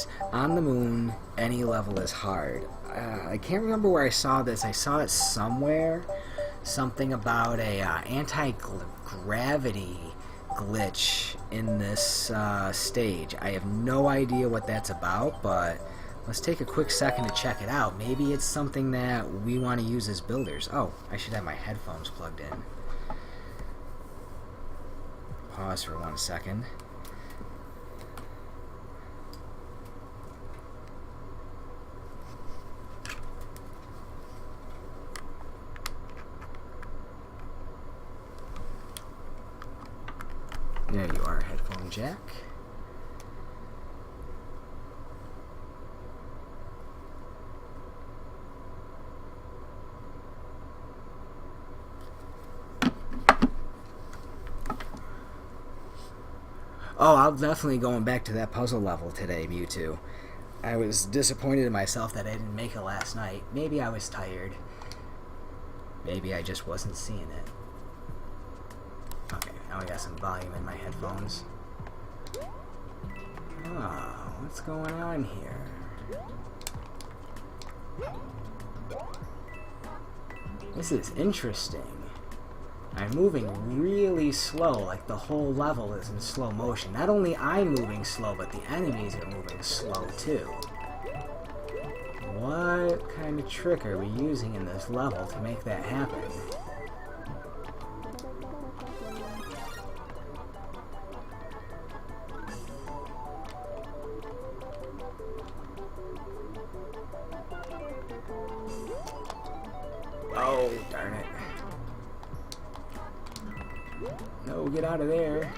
is. On the moon, any level is hard. I can't remember where I saw this. I saw it somewhere. Something about a anti-gravity glitch in this stage. I have no idea what that's about, but let's take a quick second to check it out. Maybe it's something that we want to use as builders. Oh, I should have my headphones plugged in. Pause for 1 second. There you are, headphone jack. Oh, I'm definitely going back to that puzzle level today, Mewtwo. I was disappointed in myself that I didn't make it last night. Maybe I was tired. Maybe I just wasn't seeing it. Okay, now I got some volume in my headphones. Oh, what's going on here? This is interesting. I'm moving really slow, like the whole level is in slow motion. Not only I'm moving slow, but the enemies are moving slow too. What kind of trick are we using in this level to make that happen? Oh, darn it. No, get out of there.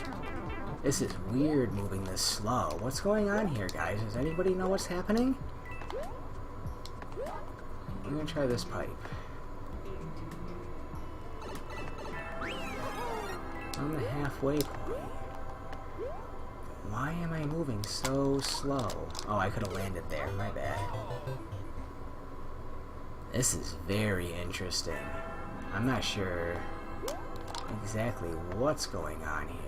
This is weird moving this slow. What's going on here, guys? Does anybody know what's happening? I'm gonna try this pipe. On the halfway point. Why am I moving so slow? Oh, I could have landed there. My bad. This is very interesting. I'm not sure exactly what's going on here.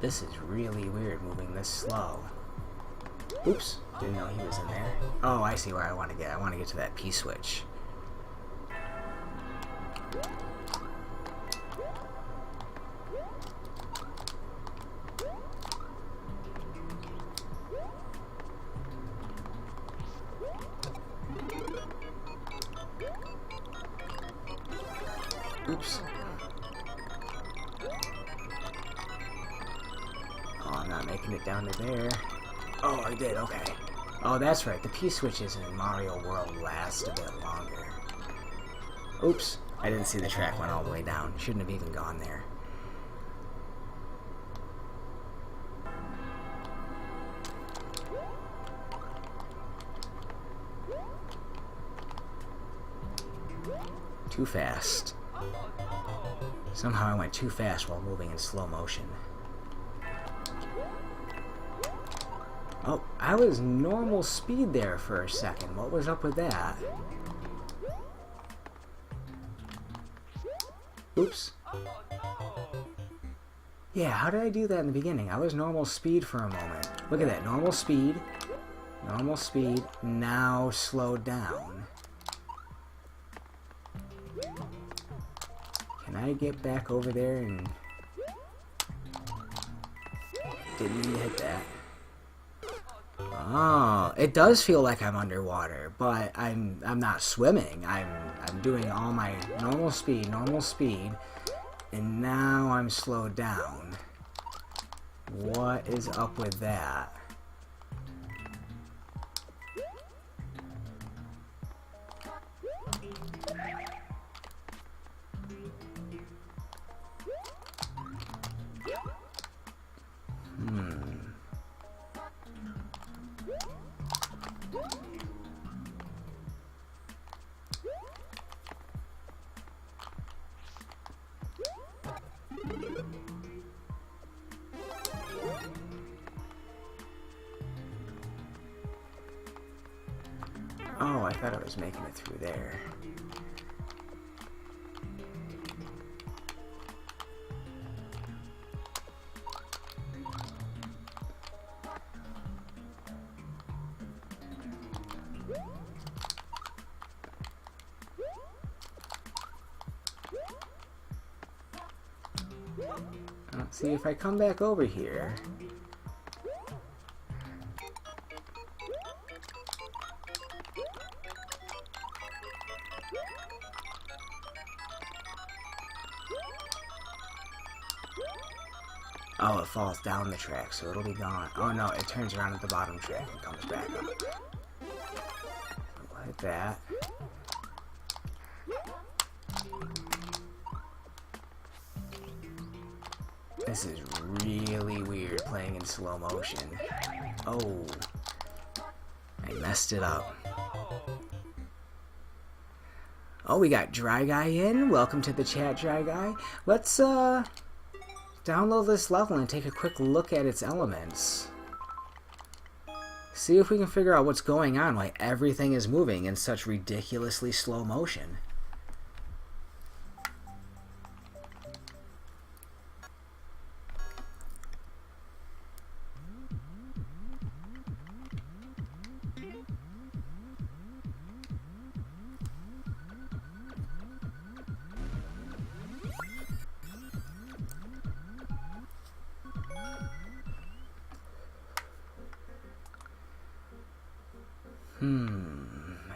This is really weird moving this slow. Oops, didn't know he was in there. Oh, I see where I want to get. I want to get to that P-switch. Oops. Oh, I'm not making it down to there. Oh, I did, okay. Oh, that's right, the P-switches in Mario World last a bit longer. Oops, I didn't see the track went all the way down. Shouldn't have even gone there. Too fast. Somehow I went too fast while moving in slow motion. Oh, I was normal speed there for a second. What was up with that? Oops. Yeah, how did I do that in the beginning? I was normal speed for a moment. Look at that, normal speed, now slowed down. Can I get back over there and... Didn't mean to hit that. Oh, it does feel like I'm underwater, but I'm not swimming. I'm doing all my normal speed, and now I'm slowed down. What is up with that? I thought I was making it through there. See, if I come back over here... Oh, it falls down the track, so it'll be gone. Oh no, it turns around at the bottom track and comes back up. We'll hit that. This is really weird playing in slow motion. Oh, I messed it up. Oh, we got Dry Guy in. Welcome to the chat, Dry Guy. Let's download this level and take a quick look at its elements. See if we can figure out what's going on, why everything is moving in such ridiculously slow motion.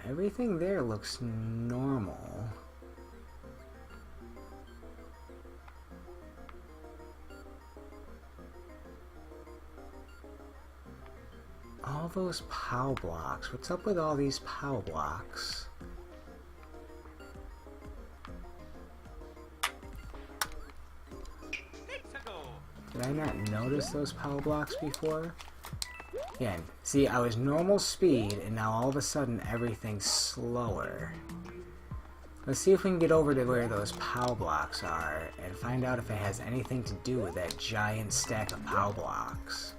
Everything there looks normal. All those POW blocks. What's up with all these POW blocks? Did I not notice those POW blocks before? Again, see, I was normal speed, and now all of a sudden everything's slower. Let's see if we can get over to where those POW blocks are, and find out if it has anything to do with that giant stack of POW blocks.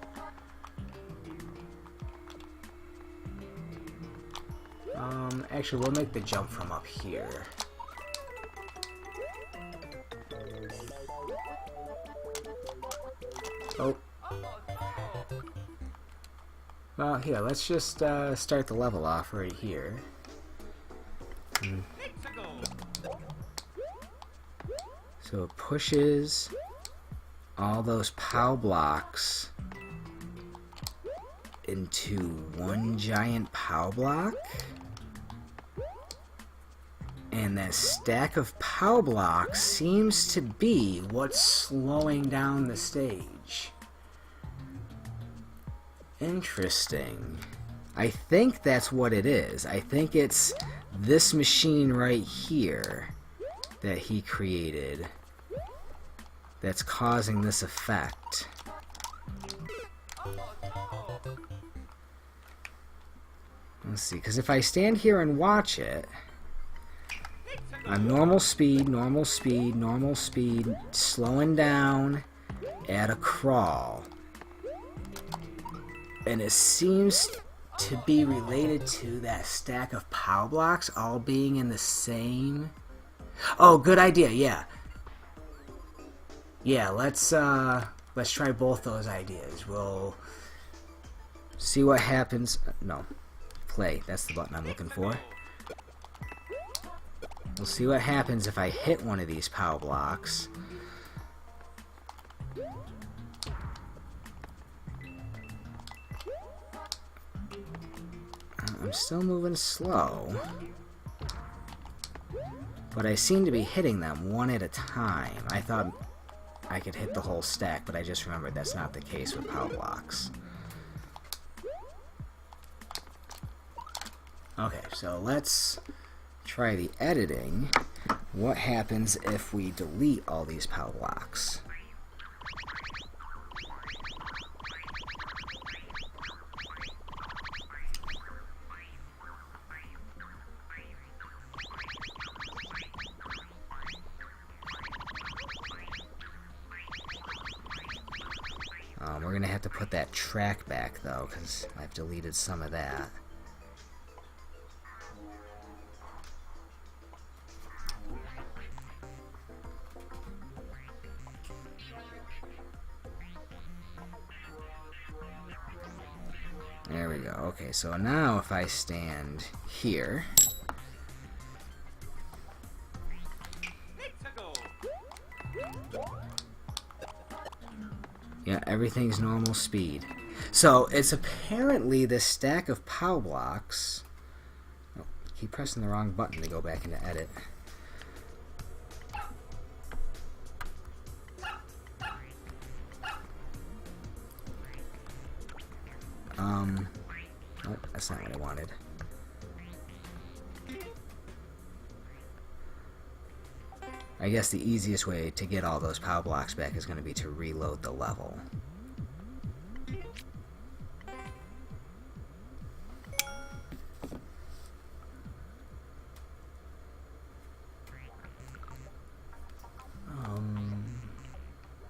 Actually, we'll make the jump from up here. Oh. Well, here, let's just start the level off right here. So it pushes all those POW blocks into one giant POW block. And that stack of POW blocks seems to be what's slowing down the stage. Interesting. I think that's what it is. I think it's this machine right here that he created that's causing this effect. Let's see, because if I stand here and watch it, I'm normal speed, normal speed, normal speed, slowing down at a crawl. And it seems to be related to that stack of POW blocks all being in the same... Oh, good idea, yeah. Yeah, let's try both those ideas. We'll see what happens. No, play, that's the button I'm looking for. We'll see what happens if I hit one of these POW blocks. I'm still moving slow, but I seem to be hitting them one at a time. I thought I could hit the whole stack, but I just remembered that's not the case with POW blocks. Okay, so let's try the editing. What happens if we delete all these POW blocks? We're gonna have to put that track back though, because I've deleted some of that. go. Okay, so now if I stand here... Yeah, everything's normal speed. So it's apparently this stack of POW blocks... Oh, keep pressing the wrong button to go back into edit. Nope, that's not what I wanted. I guess the easiest way to get all those POW blocks back is going to be to reload the level.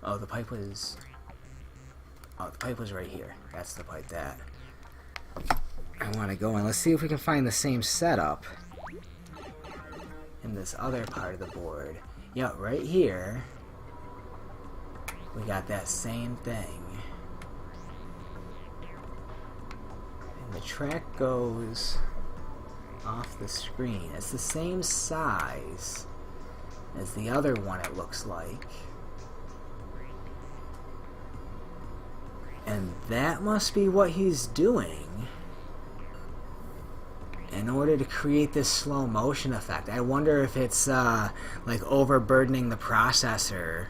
Oh, the pipe was... Oh, the pipe was right here. That's the pipe that I want to go in. Let's see if we can find the same setup in this other part of the board. Yeah, right here we got that same thing. And the track goes off the screen. It's the same size as the other one, it looks like. And that must be what he's doing in order to create this slow motion effect. I wonder if it's like overburdening the processor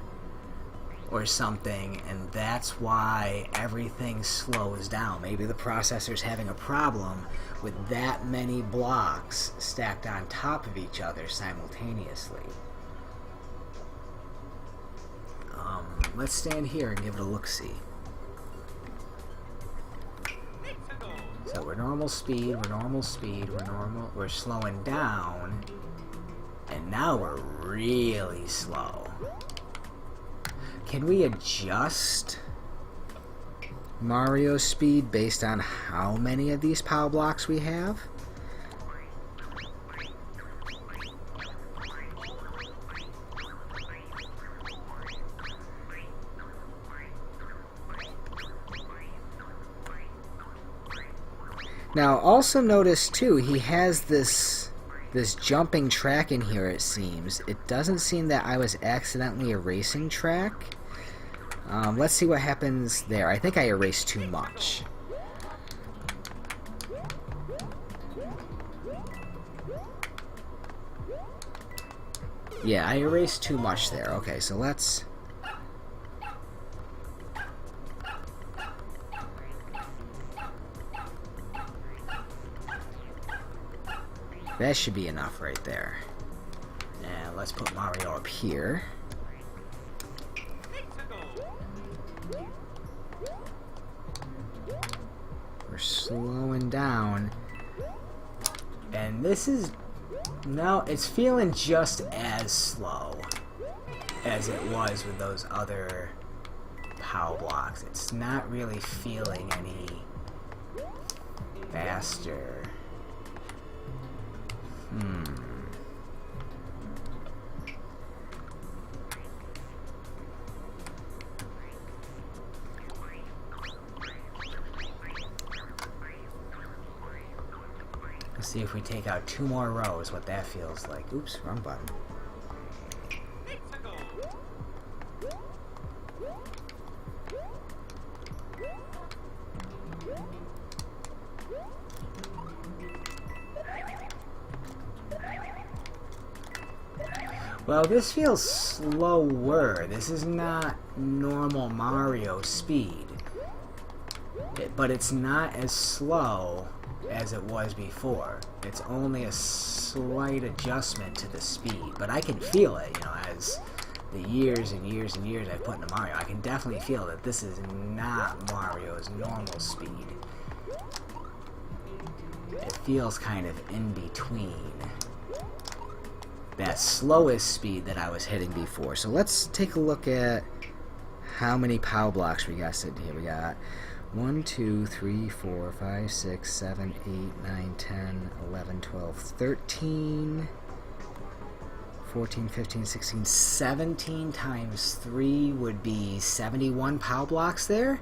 or something, and that's why everything slows down. Maybe the processor's having a problem with that many blocks stacked on top of each other simultaneously. Let's stand here and give it a look-see. So we're normal speed, we're slowing down, and now we're really slow. Can we adjust Mario's speed based on how many of these POW blocks we have? Now, also notice too, he has this jumping track in here, it seems. It doesn't seem that I was accidentally erasing track. Let's see what happens there. I think I erased too much. Yeah, I erased too much there. Okay, so let's... That should be enough right there. And let's put Mario up here. We're slowing down. And this is... No, it's feeling just as slow as it was with those other POW blocks. It's not really feeling any faster. Let's see if we take out 2 more rows, what that feels like. Oops, wrong button. Well, this feels slower. This is not normal Mario speed. But it's not as slow as it was before. It's only a slight adjustment to the speed. But I can feel it, you know, as the years and years and years I've put into Mario. I can definitely feel that this is not Mario's normal speed. It feels kind of in between that slowest speed that I was hitting before. So let's take a look at how many POW blocks we got sitting here. We got 1, 2, 3, 4, 5, 6, 7, 8, 9, 10, 11, 12, 13, 14, 15, 16, 17 times 3 would be 71 POW blocks there.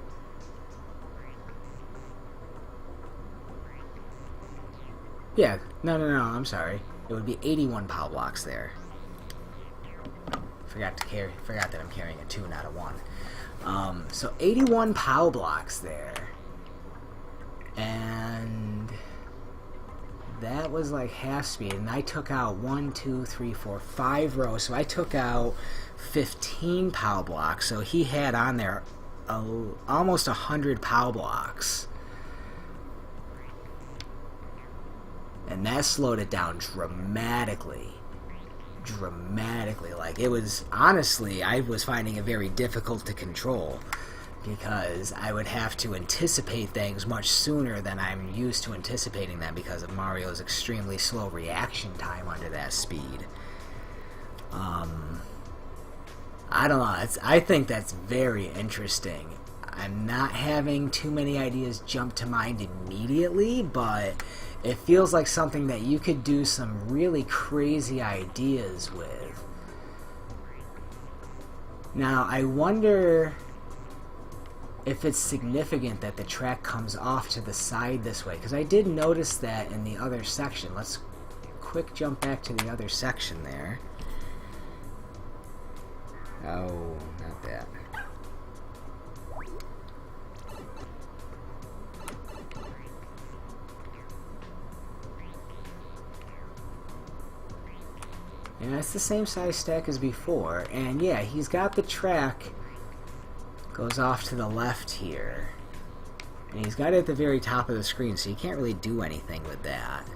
Yeah, no, I'm sorry. It would be 81 POW blocks there. Forgot that I'm carrying a 2, not a 1. So 81 POW blocks there. And that was like half speed. And I took out 1, 2, 3, 4, 5 rows. So I took out 15 POW blocks. So he had on there almost 100 POW blocks. And that slowed it down dramatically. Like, it was, honestly, I was finding it very difficult to control, because I would have to anticipate things much sooner than I'm used to anticipating them because of Mario's extremely slow reaction time under that speed. I don't know, I think that's very interesting. I'm not having too many ideas jump to mind immediately, but it feels like something that you could do some really crazy ideas with. Now, I wonder if it's significant that the track comes off to the side this way, because I did notice that in the other section. Let's quick jump back to the other section there. Oh, not that. And it's the same size stack as before, and yeah, he's got the track goes off to the left here, and he's got it at the very top of the screen, so you can't really do anything with that.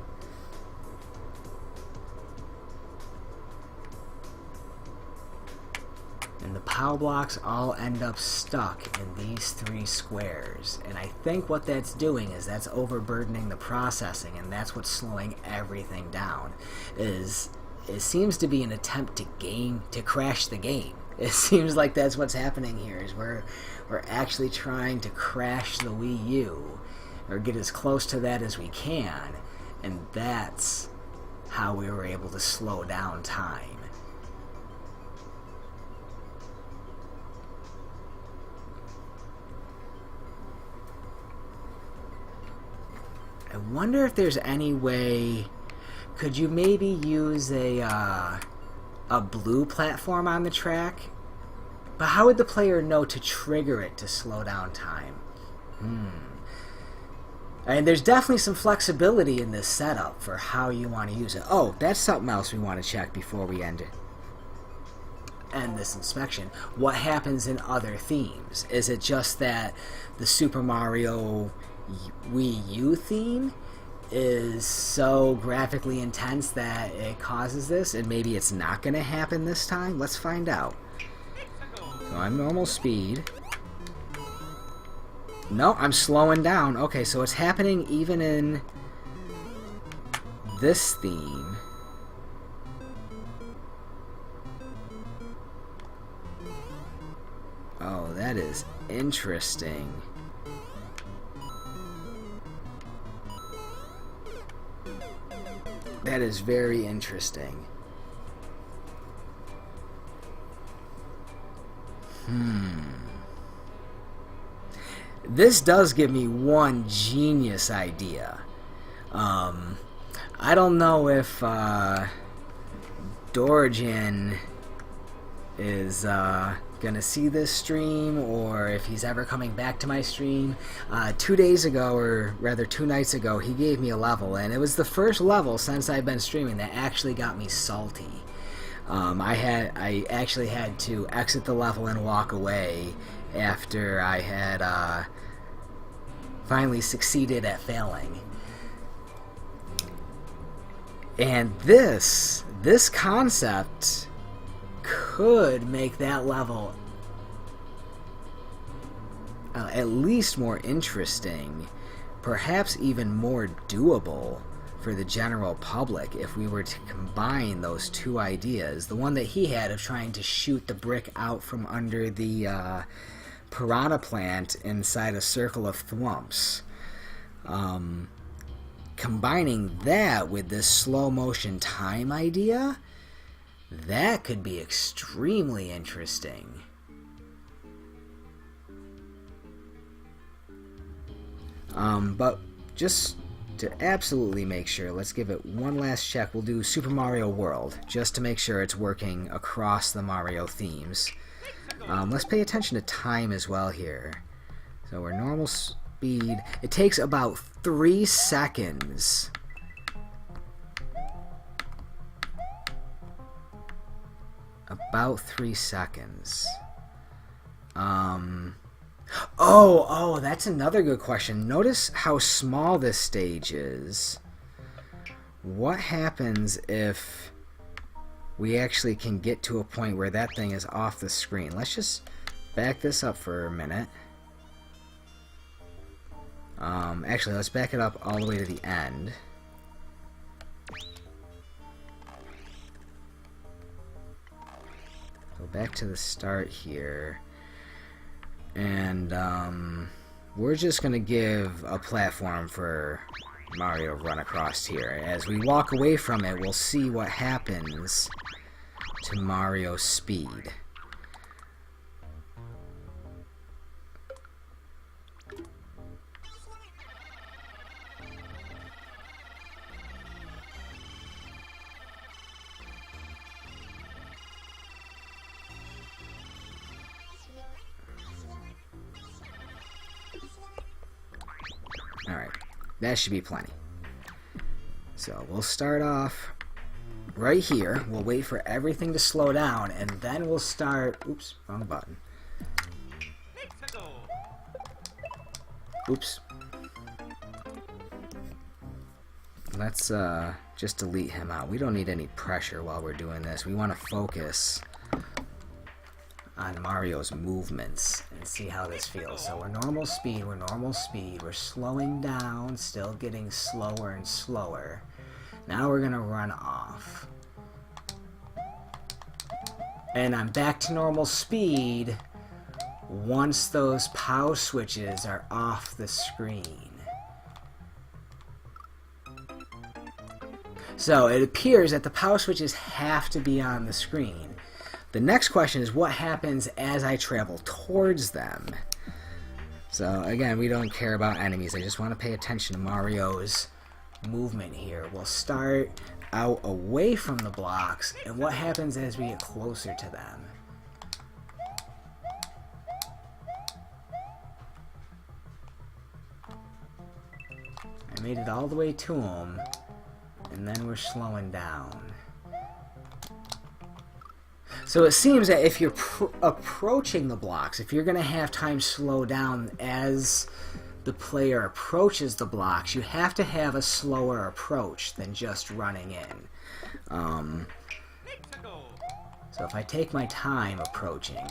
And the POW blocks all end up stuck in these 3 squares, and I think what that's doing is that's overburdening the processing, and that's what's slowing everything down. It seems to be an attempt to crash the game. It seems like that's what's happening here, is we're actually trying to crash the Wii U, or get as close to that as we can, and that's how we were able to slow down time. I wonder if there's any way. Could you maybe use a blue platform on the track? But how would the player know to trigger it to slow down time? And there's definitely some flexibility in this setup for how you want to use it. Oh, that's something else we want to check before we end this inspection. What happens in other themes? Is it just that the Super Mario Wii U theme is so graphically intense that it causes this, and maybe it's not going to happen this time? Let's find out. So I'm normal speed. No, I'm slowing down. Okay, so it's happening even in this theme. Oh, that is interesting. That is very interesting. This does give me one genius idea. I don't know if Dorigen is gonna see this stream, or if he's ever coming back to my stream. 2 days ago, or rather 2 nights ago, he gave me a level, and it was the first level since I've been streaming that actually got me salty. I actually had to exit the level and walk away after I had finally succeeded at failing. And this concept could make that level at least more interesting, perhaps even more doable for the general public if we were to combine those 2 ideas. The one that he had of trying to shoot the brick out from under the piranha plant inside a circle of thwumps. Combining that with this slow motion time idea, that could be extremely interesting. But just to absolutely make sure, let's give it one last check. We'll do Super Mario World, just to make sure it's working across the Mario themes. Let's pay attention to time as well here. So we're normal speed. It takes about 3 seconds. About 3 seconds. Oh, that's another good question. Notice how small this stage is. What happens if we actually can get to a point where that thing is off the screen? Let's just back this up for a minute. Actually, let's back it up all the way to the end. Go back to the start here. And we're just going to give a platform for Mario to run across here. As we walk away from it, we'll see what happens to Mario's speed. Alright, that should be plenty. So we'll start off right here. We'll wait for everything to slow down, and then we'll start... Oops, wrong button. Oops. Let's just delete him out. We don't need any pressure while we're doing this. We want to focus on Mario's movements and see how this feels. So we're normal speed, we're slowing down, still getting slower and slower. Now we're gonna run off. And I'm back to normal speed once those POW switches are off the screen. So it appears that the POW switches have to be on the screen. The next question is what happens as I travel towards them. So again, we don't care about enemies. I just want to pay attention to Mario's movement here. We'll start out away from the blocks, and what happens as we get closer to them. I made it all the way to him, and then we're slowing down. So it seems that if you're approaching the blocks, if you're going to have time slow down as the player approaches the blocks, you have to have a slower approach than just running in. So if I take my time approaching,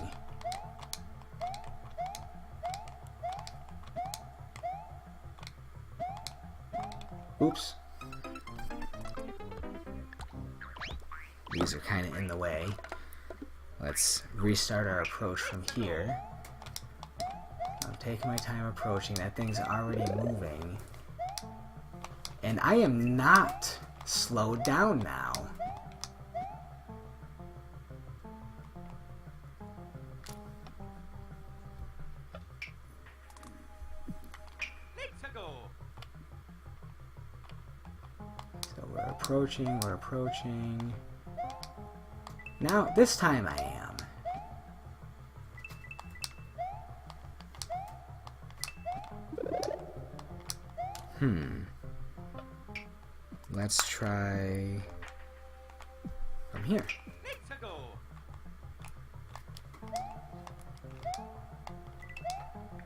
oops, these are kind of in the way. Let's restart our approach from here. I'm taking my time approaching. That thing's already moving. And I am not slowed down now. So we're approaching. Now, this time I am. Let's try from here.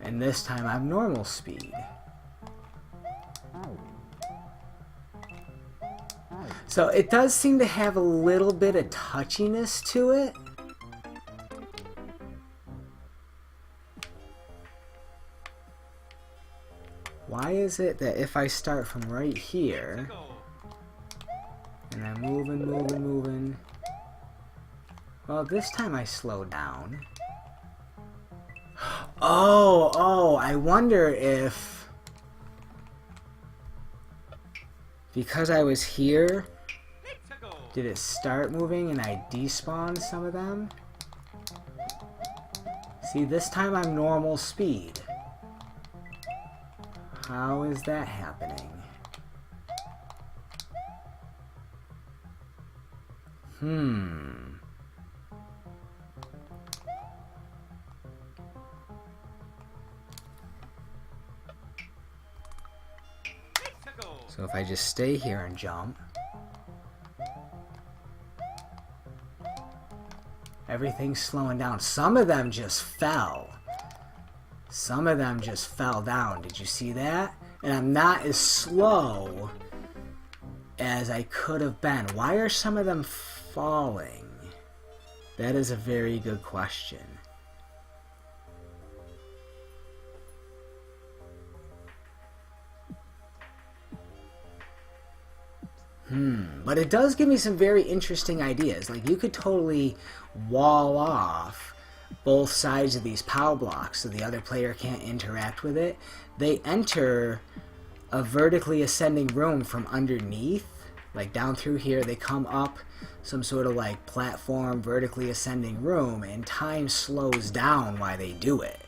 And this time I'm normal speed. So it does seem to have a little bit of touchiness to it. Why is it that if I start from right here, and I'm moving, well, this time I slow down. Oh, I wonder if, because I was here, did it start moving and I despawned some of them? See, this time I'm normal speed. How is that happening? So if I just stay here and jump, everything's slowing down. Some of them just fell. Some of them just fell down. Did you see that? And I'm not as slow as I could have been. Why are some of them falling? That is a very good question. But it does give me some very interesting ideas. Like, you could totally wall off both sides of these POW blocks so the other player can't interact with it. They enter a vertically ascending room from underneath, like down through here. They come up some sort of like platform, vertically ascending room, and time slows down while they do it.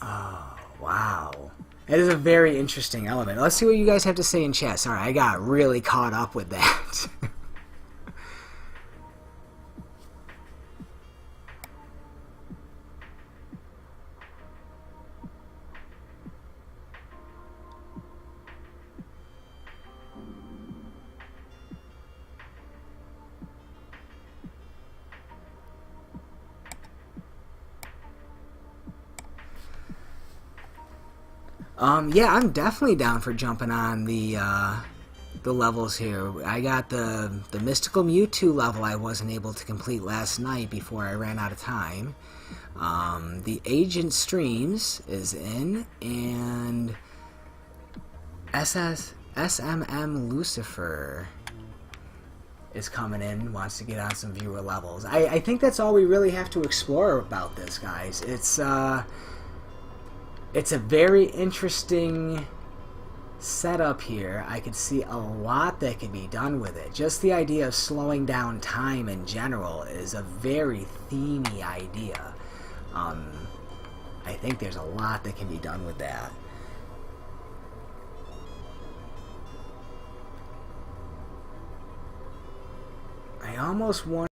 Oh, wow. It is a very interesting element. Let's see what you guys have to say in chat. Sorry, I got really caught up with that. Yeah, I'm definitely down for jumping on the levels here. I got the Mystical Mewtwo level I wasn't able to complete last night before I ran out of time. The Agent Streams is in, and SMM Lucifer is coming in, wants to get on some viewer levels. I think that's all we really have to explore about this, guys. It's a very interesting setup here. I could see a lot that could be done with it. Just the idea of slowing down time in general is a very themey idea. I think there's a lot that can be done with that. I almost want